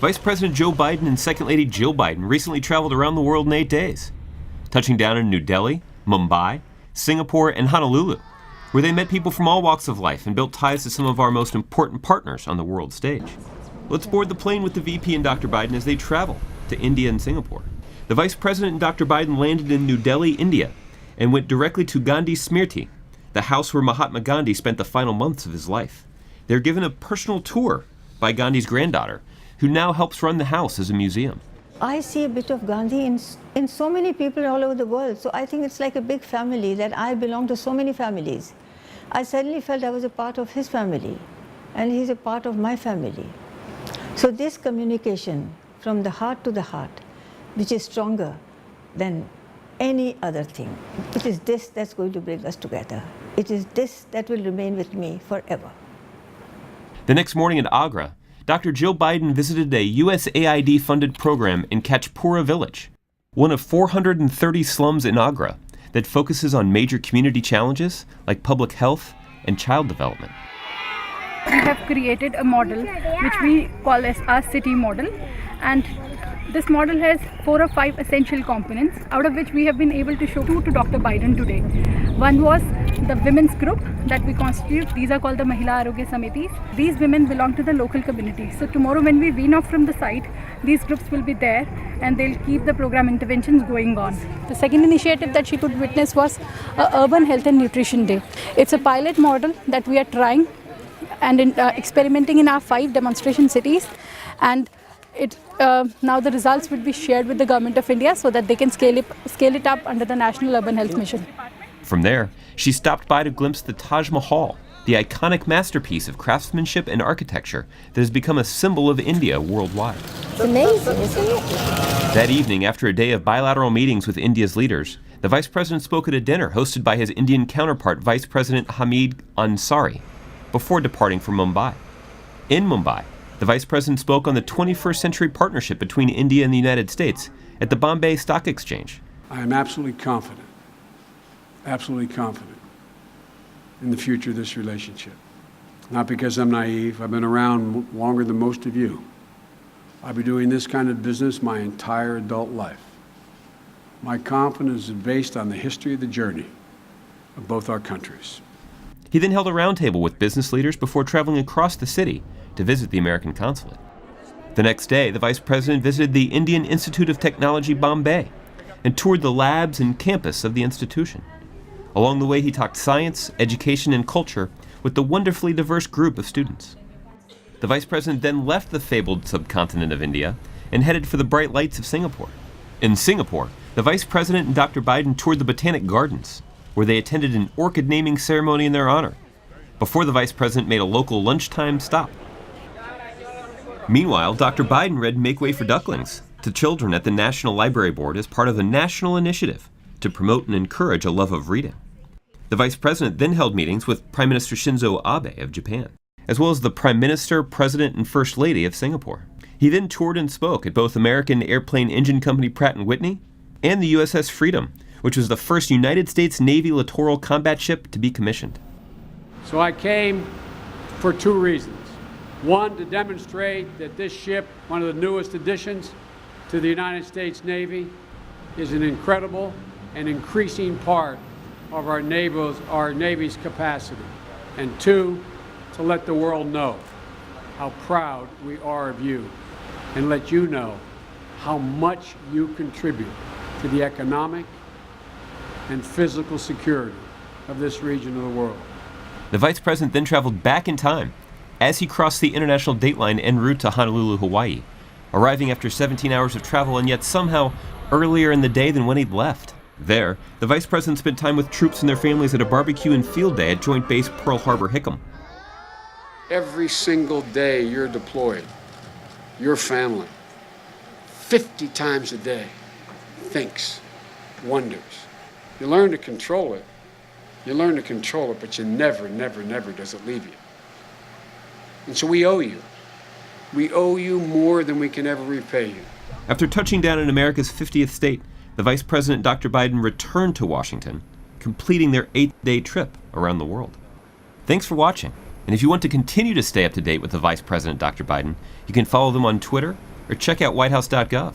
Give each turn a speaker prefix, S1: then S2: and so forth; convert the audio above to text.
S1: Vice President Joe Biden and Second Lady Jill Biden recently traveled around the world in 8 days, touching down in New Delhi, Mumbai, Singapore, and Honolulu, where they met people from all walks of life and built ties to some of our most important partners on the world stage. Let's board the plane with the VP and Dr. Biden as they travel to India and Singapore. The Vice President and Dr. Biden landed in New Delhi, India, and went directly to Gandhi Smriti, the house where Mahatma Gandhi spent the final months of his life. They're given a personal tour by Gandhi's granddaughter, who now helps run the house as a museum.
S2: I see a bit of Gandhi in so many people all over the world. So I think it's like a big family, that I belong to so many families. I suddenly felt I was a part of his family, and he's a part of my family. So this communication from the heart to the heart, which is stronger than any other thing, it is this that's going to bring us together. It is this that will remain with me forever.
S1: The next morning in Agra, Dr. Jill Biden visited a USAID-funded program in Kachpura village, one of 430 slums in Agra that focuses on major community challenges like public health and child development.
S3: We have created a model which we call as our city model, and this model has 4 or 5 essential components, out of which we have been able to show 2 to Dr. Biden today. One was the women's group that we constitute. These are called the Mahila Arogya Samitis. These women belong to the local community. So tomorrow when we wean off from the site, these groups will be there and they'll keep the program interventions going on. The second initiative that she could witness was Urban Health and Nutrition Day. It's a pilot model that we are trying and experimenting in our 5 demonstration cities, and now the results would be shared with the Government of India so that they can scale it up under the National Urban Health Mission.
S1: From there, she stopped by to glimpse the Taj Mahal, the iconic masterpiece of craftsmanship and architecture that has become a symbol of India worldwide.
S2: It's amazing, isn't it?
S1: That evening, after a day of bilateral meetings with India's leaders, the Vice President spoke at a dinner hosted by his Indian counterpart, Vice President Hamid Ansari, before departing for Mumbai. In Mumbai, the Vice President spoke on the 21st century partnership between India and the United States at the Bombay Stock Exchange.
S4: I am absolutely confident in the future of this relationship. Not because I'm naive. I've been around longer than most of you. I've been doing this kind of business my entire adult life. My confidence is based on the history of the journey of both our countries.
S1: He then held a roundtable with business leaders before traveling across the city to visit the American consulate. The next day, the Vice President visited the Indian Institute of Technology, Bombay, and toured the labs and campus of the institution. Along the way, he talked science, education, and culture with the wonderfully diverse group of students. The Vice President then left the fabled subcontinent of India and headed for the bright lights of Singapore. In Singapore, the Vice President and Dr. Biden toured the Botanic Gardens, where they attended an orchid naming ceremony in their honor, before the Vice President made a local lunchtime stop. Meanwhile, Dr. Biden read Make Way for Ducklings to children at the National Library Board as part of a national initiative to promote and encourage a love of reading. The Vice President then held meetings with Prime Minister Shinzo Abe of Japan, as well as the Prime Minister, President, and First Lady of Singapore. He then toured and spoke at both American airplane engine company Pratt & Whitney and the USS Freedom, which was the first United States Navy littoral combat ship to be commissioned.
S4: So I came for 2 reasons. One, to demonstrate that this ship, one of the newest additions to the United States Navy, is an incredible and increasing part of our Navy's capacity. And 2, to let the world know how proud we are of you and let you know how much you contribute to the economic and physical security of this region of the world.
S1: The Vice President then traveled back in time as he crossed the international dateline en route to Honolulu, Hawaii, arriving after 17 hours of travel and yet somehow earlier in the day than when he'd left. There, the Vice President spent time with troops and their families at a barbecue and field day at Joint Base Pearl Harbor-Hickam.
S4: Every single day you're deployed, your family, 50 times a day, thinks, wonders. You learn to control it. But you never does it leave you. And so we owe you. We owe you more than we can ever repay you.
S1: After touching down in America's 50th state, the Vice President Dr. Biden returned to Washington, completing their 8-day trip around the world. Thanks for watching. And if you want to continue to stay up to date with the Vice President Dr. Biden, you can follow them on Twitter or check out whitehouse.gov.